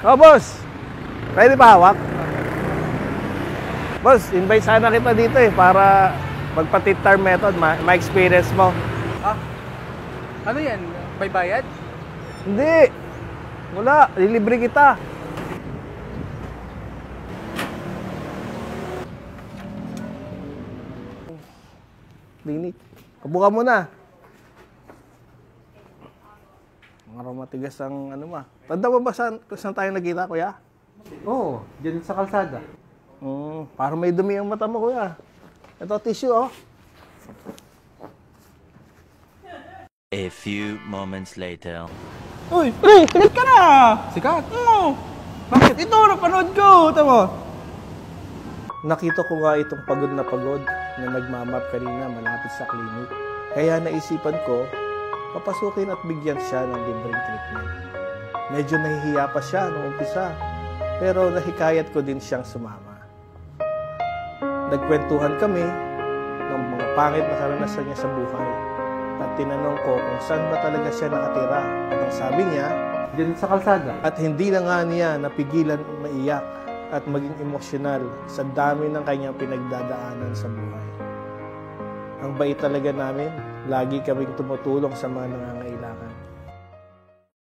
Oh, boss. Pwede pa hawak? Boss, invite sana kita dito para magpa-tit-tar method, ma-experience mo. Ah, ano yan? May bayad? Hindi. Wala, lilibre kita. Linik. Kabuka mo na. Ang araw matigas ang Tanda mo ba saan tayo nagkita, kuya? Oo, dyan sa kalsada. Parang may dumi ang mata mo, kuya. Ito, tissue, oh. A few moments later. Uy, pre, sikat ka na! Sikat? Oo. Bakit? Ito, napanood ko. Tama. Nakita ko nga itong pagod na nagmamap kanina malapit sa clinic. Kaya naisipan ko, papasukin at bigyan siya ng libreng treatment. Medyo nahihiya pa siya noong umpisa, pero nahikayat ko din siyang sumama. Nagkwentuhan kami ng mga pangit na karanasan niya sa buhay. At tinanong ko kung saan ba talaga siya nakatira. At ang sabi niya, Dyan sa kalsada. at hindi na nga niya napigilan maiyak at maging emosyonal sa dami ng kanyang pinagdadaanan sa buhay. Ang bait talaga namin, lagi kaming tumutulong sa mga nangangailangan.